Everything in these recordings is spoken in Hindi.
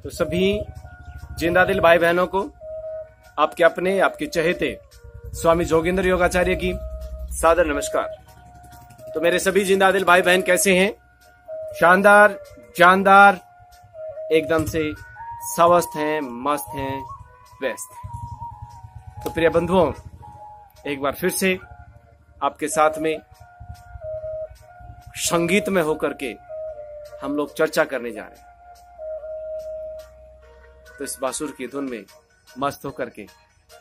तो सभी जिंदा दिल भाई बहनों को आपके अपने, आपके चहेते स्वामी जोगेंद्र योगाचार्य की सादर नमस्कार। तो मेरे सभी जिंदा दिल भाई बहन कैसे हैं? शानदार, जानदार, एकदम से स्वस्थ हैं, मस्त हैं, व्यस्त हैं। तो प्रिय बंधुओं, एक बार फिर से आपके साथ में संगीत में होकर के हम लोग चर्चा करने जा रहे हैं। तो इस बांसुर की धुन में मस्त होकर के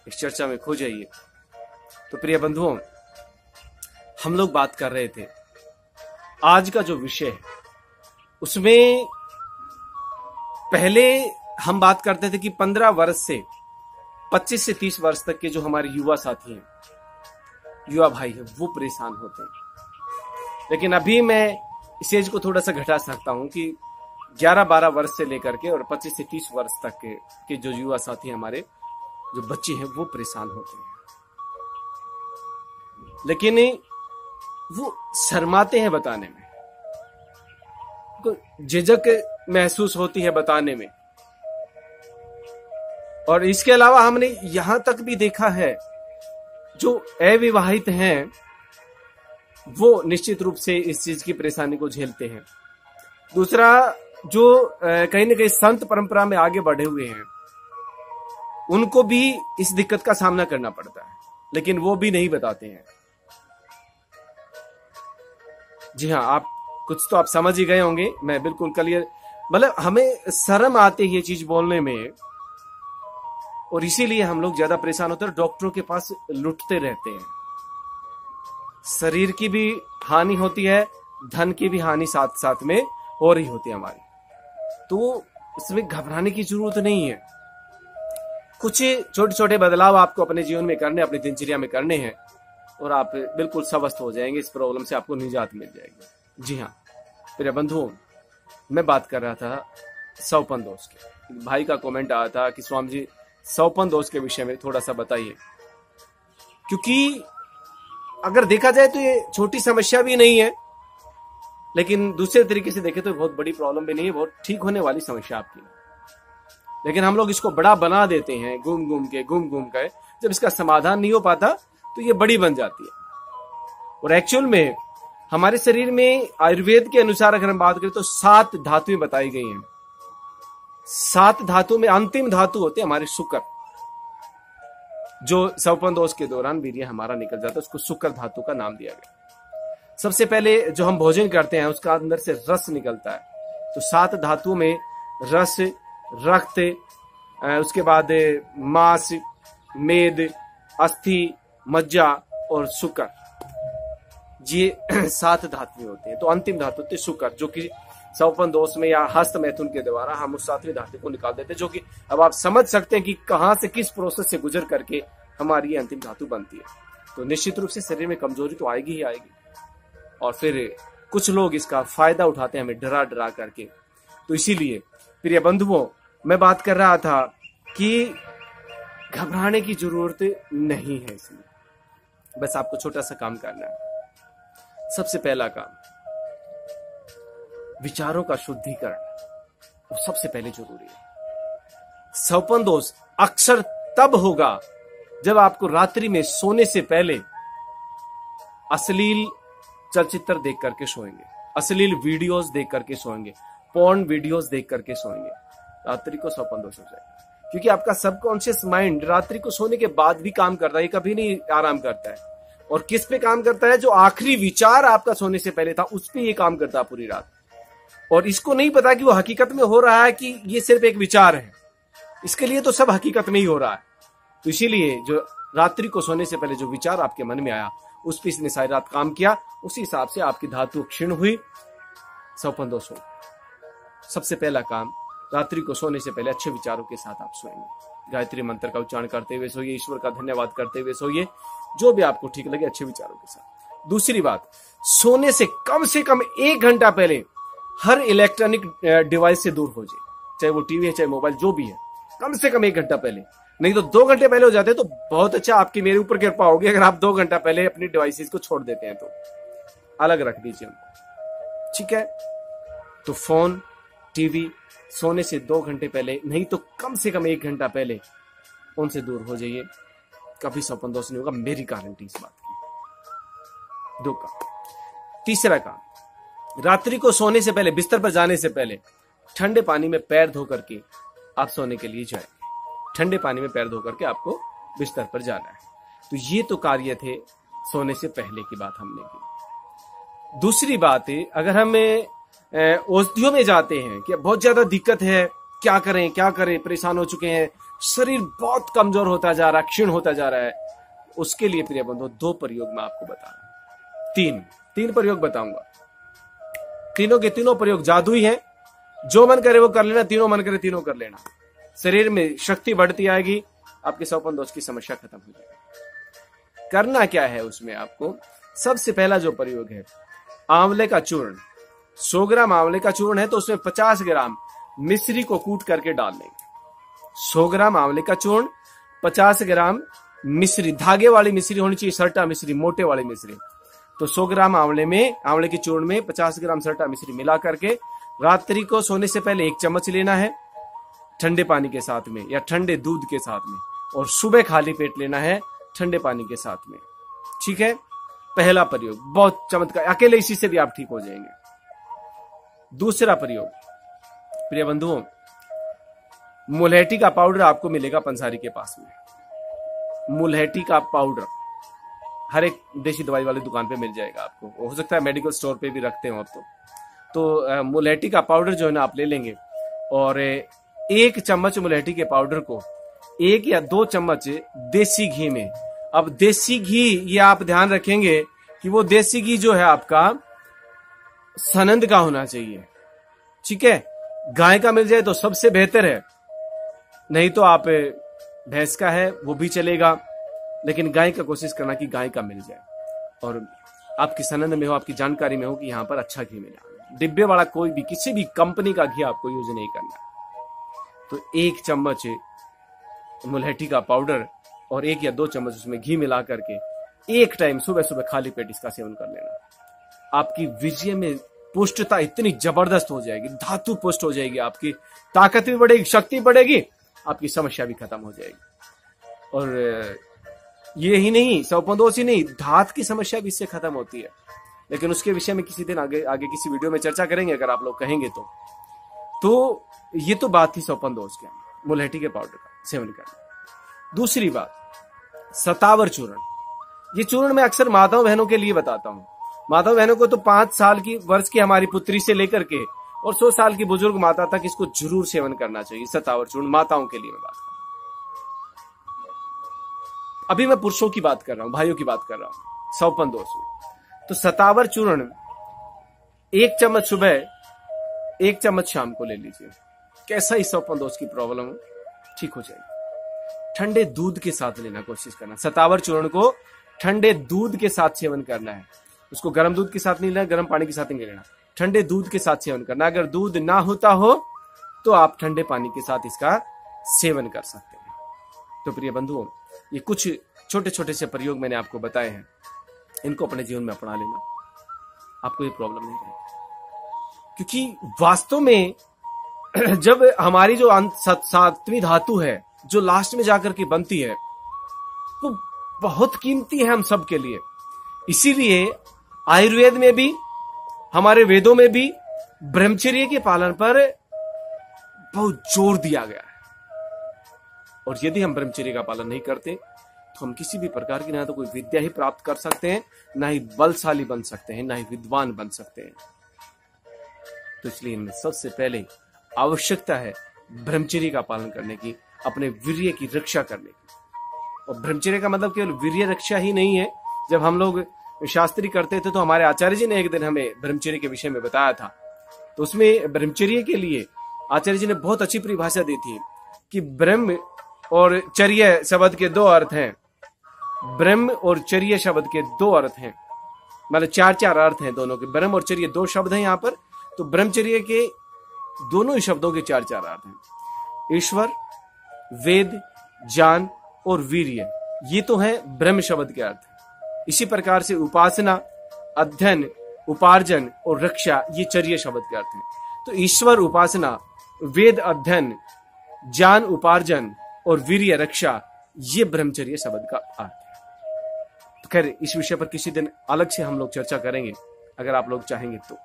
इस चर्चा में खो जाइए। तो प्रिय बंधुओं, हम लोग बात कर रहे थे आज का जो विषय है उसमें पहले हम बात करते थे कि 15 वर्ष से 25 से 30 वर्ष तक के जो हमारे युवा साथी हैं, युवा भाई हैं, वो परेशान होते हैं। लेकिन अभी मैं इस एज को थोड़ा सा घटा सकता हूं कि 11-12 वर्ष से लेकर के और 25 से 30 वर्ष तक के जो युवा साथी हमारे, जो बच्चे हैं, वो परेशान होते हैं। लेकिन वो शर्माते हैं बताने में, झिझक महसूस होती है बताने में। और इसके अलावा हमने यहां तक भी देखा है जो अविवाहित हैं वो निश्चित रूप से इस चीज की परेशानी को झेलते हैं। दूसरा, जो कहीं ना कहीं संत परंपरा में आगे बढ़े हुए हैं उनको भी इस दिक्कत का सामना करना पड़ता है, लेकिन वो भी नहीं बताते हैं। जी हाँ, आप कुछ तो आप समझ ही गए होंगे। मैं बिल्कुल क्लियर, मतलब हमें शर्म आती है ये चीज बोलने में, और इसीलिए हम लोग ज्यादा परेशान होते हैं, डॉक्टरों के पास लुटते रहते हैं। शरीर की भी हानि होती है, धन की भी हानि साथ साथ में हो रही होती है हमारी। तो इसमें घबराने की जरूरत नहीं है। कुछ छोटे छोटे बदलाव आपको अपने जीवन में करने, अपनी दिनचर्या में करने हैं और आप बिल्कुल स्वस्थ हो जाएंगे। इस प्रॉब्लम से आपको निजात मिल जाएगी। जी हाँ मेरे बंधुओं, मैं बात कर रहा था सौपन दोष के। भाई का कमेंट आया था कि स्वामी जी सौपन दोष के विषय में थोड़ा सा बताइए, क्योंकि अगर देखा जाए तो ये छोटी समस्या भी नहीं है, लेकिन दूसरे तरीके से देखें तो बहुत बड़ी प्रॉब्लम भी नहीं है, बहुत ठीक होने वाली समस्या आपकी। लेकिन हम लोग इसको बड़ा बना देते हैं घूम घूम के। जब इसका समाधान नहीं हो पाता तो ये बड़ी बन जाती है। और एक्चुअल में हमारे शरीर में आयुर्वेद के अनुसार अगर हम बात करें तो 7 धातुएं बताई गई हैं। 7 धातु में अंतिम धातु होते हैं हमारे शुक्र, जो सौपन दोष के दौरान वीर्य हमारा निकल जाता है, उसको शुक्र धातु का नाम दिया गया। सबसे पहले जो हम भोजन करते हैं उसका अंदर से रस निकलता है। तो 7 धातुओं में रस, रक्त, उसके बाद मांस, मेद, अस्थि, मज्जा और शुक्र, ये 7 धातुएं होते हैं। तो अंतिम धातु होती है शुक्र, जो कि सौपन दोष में या हस्त मैथुन के द्वारा हम उस 7वीं धातु को निकाल देते हैं, जो कि अब आप समझ सकते हैं कि कहां से, किस प्रोसेस से गुजर करके हमारी ये अंतिम धातु बनती है। तो निश्चित रूप से शरीर में कमजोरी तो आएगी ही आएगी, और फिर कुछ लोग इसका फायदा उठाते हैं हमें डरा डरा करके। तो इसीलिए प्रिय बंधुओं, मैं बात कर रहा था कि घबराने की जरूरत नहीं है। इसमें बस आपको छोटा सा काम करना है। सबसे पहला काम, विचारों का शुद्धिकरण, वो सबसे पहले जरूरी है। सौपन दोष अक्सर तब होगा जब आपको रात्रि में सोने से पहले अश्लील चलचित्र देख करके सोएंगे, अश्लील वीडियोस देख करके सोएंगे, पोर्न वीडियोस देख करके सोएंगे, रात्रि को सौपन दोष हो जाएगा। क्योंकि आपका सबकॉन्शियस माइंड रात्रि को सोने के बाद भी काम करता है, ये कभी नहीं आराम करता है। और किस पे काम करता है? जो आखिरी विचार आपका सोने से पहले था उस पे ये काम करता है पूरी रात। और इसको नहीं पता कि वो हकीकत में हो रहा है कि ये सिर्फ एक विचार है। इसके लिए तो सब हकीकत में ही हो रहा है। तो इसीलिए जो रात्रि को सोने से पहले जो विचार आपके मन में आया उस पर इसने सारी रात काम किया, उसी हिसाब से आपकी धातु क्षीण हुई, सौपन दोष हो। सबसे पहला काम, रात्रि को सोने से पहले अच्छे विचारों के साथ आप सोएंगे। गायत्री मंत्र का उच्चारण करते हुए सोइए, ईश्वर का धन्यवाद करते हुए सोइए, जो भी आपको ठीक लगे अच्छे विचारों के साथ। दूसरी बात, सोने से कम 1 घंटा पहले हर इलेक्ट्रॉनिक डिवाइस से दूर हो जाए, चाहे वो टीवी है चाहे मोबाइल, जो भी है, कम से कम 1 घंटा पहले। नहीं तो 2 घंटे पहले हो जाते तो बहुत अच्छा, आपकी मेरे ऊपर कृपा होगी अगर आप 2 घंटा पहले अपनी डिवाइसेस को छोड़ देते हैं तो अलग रख दीजिए उनको, ठीक है। तो फोन, टीवी, सोने से 2 घंटे पहले नहीं तो कम से कम 1 घंटा पहले उनसे दूर हो जाइए। कभी स्वप्न दोष नहीं होगा, मेरी गारंटी इस बात की। 2 काम। तीसरा काम, रात्रि को सोने से पहले, बिस्तर पर जाने से पहले ठंडे पानी में पैर धो करके आप सोने के लिए जाएंगे। ठंडे पानी में पैर धो करके आपको बिस्तर पर जाना है। तो ये तो कार्य थे सोने से पहले की बात हमने की। दूसरी बात है, अगर हम औषधियों में जाते हैं कि बहुत ज्यादा दिक्कत है, क्या करें, परेशान हो चुके हैं, शरीर बहुत कमजोर होता जा रहा है, क्षीण होता जा रहा है, उसके लिए प्रिय बंधु 2 प्रयोग मैं आपको बता रहा हूं। 3 प्रयोग बताऊंगा। तीनों के तीनों प्रयोग जादुई हैं। जो मन करे वो कर लेना, तीनों मन करे तीनों कर लेना। शरीर में शक्ति बढ़ती आएगी, आपके स्वप्न दोष की समस्या खत्म हो जाएगी। करना क्या है उसमें आपको, सबसे पहला जो प्रयोग है, आंवले का चूर्ण। 100 ग्राम आंवले का चूर्ण है तो उसमें 50 ग्राम मिश्री को कूट करके डाल लेंगे। 100 ग्राम आंवले का चूर्ण, 50 ग्राम मिश्री, धागे वाली मिश्री होनी चाहिए, सरटा मिश्री, मोटे वाली मिश्री। तो 100 ग्राम आंवले के चूर्ण में 50 ग्राम सरटा मिश्री मिला करके रात्रि को सोने से पहले 1 चम्मच लेना है ठंडे पानी के साथ में या ठंडे दूध के साथ में, और सुबह खाली पेट लेना है ठंडे पानी के साथ में। ठीक है, पहला प्रयोग बहुत चमत्कार, अकेले इसी से भी आप ठीक हो जाएंगे। दूसरा प्रयोग, प्रिय बंधुओं, मुलहटी का पाउडर आपको मिलेगा पंसारी के पास में। मुलहटी का पाउडर हर एक देशी दवाई वाली दुकान पे मिल जाएगा आपको, हो सकता है मेडिकल स्टोर पे भी रखते हो अब तो मुलहटी का पाउडर जो है ना आप ले लेंगे, और 1 चम्मच मुलहटी के पाउडर को 1 या 2 चम्मच देसी घी में, अब देसी घी ये आप ध्यान रखेंगे कि वो देसी घी जो है आपका सनंद का होना चाहिए। ठीक है, गाय का मिल जाए तो सबसे बेहतर है, नहीं तो आप भैंस का है वो भी चलेगा, लेकिन गाय का कोशिश करना कि गाय का मिल जाए, और आपकी सनंद में हो, आपकी जानकारी में हो कि यहां पर अच्छा घी मिला। डिब्बे वाला कोई भी किसी भी कंपनी का घी आपको यूज नहीं करना। तो 1 चम्मच मुलहटी का पाउडर और 1 या 2 चम्मच उसमें घी मिला करके एक टाइम सुबह सुबह खाली पेट इसका सेवन कर लेना। आपकी वीर्य में पुष्टता इतनी जबरदस्त हो जाएगी, धातु पुष्ट हो जाएगी, आपकी ताकत भी बढ़ेगी, शक्ति बढ़ेगी, आपकी समस्या भी खत्म हो जाएगी। और ये ही नहीं, स्वप्न दोष ही नहीं, धात की समस्या भी इससे खत्म होती है, लेकिन उसके विषय में किसी दिन आगे किसी वीडियो में चर्चा करेंगे अगर आप लोग कहेंगे तो ये तो बात थी स्वप्न दोष के, मुलहटी के पाउडर का सेवन करना। दूसरी बात, सतावर चूर्ण। ये चूर्ण मैं अक्सर माताओं बहनों के लिए बताता हूं। माताओं बहनों को तो 5 साल की वर्ष की हमारी पुत्री से लेकर के और 100 साल की बुजुर्ग माता तक इसको जरूर सेवन करना चाहिए। सतावर चूर्ण माताओं के लिए मैं बात कर रहा हूं, अभी मैं पुरुषों की बात कर रहा हूं, भाइयों की बात कर रहा हूं। स्वप्न दोष में तो सतावर चूर्ण 1 चम्मच सुबह, 1 चम्मच शाम को ले लीजिए। कैसा ही स्वप्न दोष की प्रॉब्लम ठीक हो जाएगी। ठंडे दूध के साथ लेना कोशिश करना। सतावर चूर्ण को ठंडे दूध के साथ सेवन करना है, उसको गर्म दूध के साथ नहीं लेना, गर्म पानी के साथ नहीं लेना, ठंडे दूध के साथ सेवन करना। अगर दूध ना होता हो तो आप ठंडे पानी के साथ इसका सेवन कर सकते हैं। तो प्रिय बंधुओं, ये कुछ छोटे छोटे से प्रयोग मैंने आपको बताए हैं, इनको अपने जीवन में अपना लेना, आपको ये प्रॉब्लम नहीं रहेगी। क्योंकि वास्तव में जब हमारी जो 7वीं धातु है जो लास्ट में जाकर के बनती है, वो बहुत कीमती है हम सब के लिए। इसीलिए आयुर्वेद में भी, हमारे वेदों में भी ब्रह्मचर्य के पालन पर बहुत जोर दिया गया है। और यदि हम ब्रह्मचर्य का पालन नहीं करते तो हम किसी भी प्रकार की ना तो कोई विद्या ही प्राप्त कर सकते हैं, ना ही बलशाली बन सकते हैं, ना ही विद्वान बन सकते हैं। तो इसलिए इनमें सबसे पहले आवश्यकता है ब्रह्मचर्य का पालन करने की, अपने वीर्य की रक्षा करने की। और ब्रह्मचर्य का मतलब केवल वीर्य रक्षा ही नहीं है। जब हम लोग शास्त्री करते थे तो हमारे आचार्य जी ने एक दिन हमें ब्रह्मचर्य के विषय में बताया था। तो उसमें ब्रह्मचर्य के लिए आचार्य जी ने बहुत अच्छी परिभाषा दी थी कि ब्रह्म और चर्य शब्द के 2 अर्थ हैं। ब्रह्म और चर्य शब्द के 2 अर्थ हैं, मतलब 4 अर्थ हैं दोनों के। ब्रह्म और चर्य 2 शब्द हैं यहाँ पर, तो ब्रह्मचर्य के दोनों ही शब्दों के 4 अर्थ हैं। ईश्वर, वेद, ज्ञान और वीर्य, ये तो है ब्रह्म शब्द के अर्थ। इसी प्रकार से उपासना, अध्ययन, उपार्जन और रक्षा, ये चर्य शब्द के अर्थ हैं। तो ईश्वर उपासना, वेद अध्ययन, ज्ञान उपार्जन और वीर्य रक्षा, ये ब्रह्मचर्य शब्द का अर्थ है। तो खैर इस विषय पर किसी दिन अलग से हम लोग चर्चा करेंगे, अगर आप लोग चाहेंगे तो।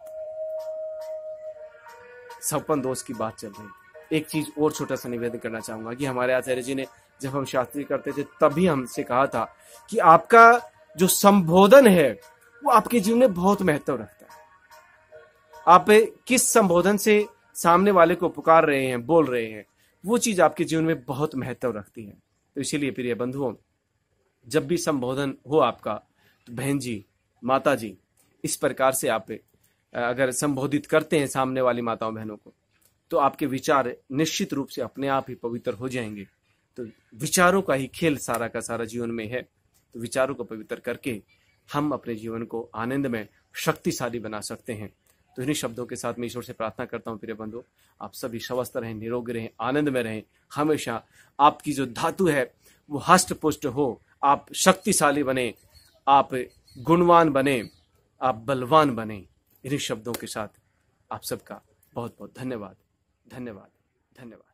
सपन दोष की बात चल रही है। एक चीज और छोटा सा निवेदन करना चाहूंगा कि हमारे आचार्य जी ने जब हम शास्त्री करते थे तभी हमसे कहा था कि आपका जो संबोधन है वो आपके जीवन में बहुत महत्व रखता है। आप किस संबोधन से सामने वाले को पुकार रहे हैं, बोल रहे हैं, वो चीज आपके जीवन में बहुत महत्व रखती है। तो इसीलिए प्रिय बंधुओं, जब भी संबोधन हो आपका, तो बहन जी, माता जी, इस प्रकार से आप अगर संबोधित करते हैं सामने वाली माताओं बहनों को, तो आपके विचार निश्चित रूप से अपने आप ही पवित्र हो जाएंगे। तो विचारों का ही खेल सारा का सारा जीवन में है। तो विचारों को पवित्र करके हम अपने जीवन को आनंदमय, शक्तिशाली बना सकते हैं। तो इन्हीं शब्दों के साथ मैं ईश्वर से प्रार्थना करता हूँ प्रिय बंधु, आप सभी स्वस्थ रहें, निरोगी रहें, आनंद में रहें। हमेशा आपकी जो धातु है वो हष्ट पुष्ट हो, आप शक्तिशाली बने, आप गुणवान बने, आप बलवान बने। इन्हीं शब्दों के साथ आप सबका बहुत बहुत धन्यवाद, धन्यवाद, धन्यवाद।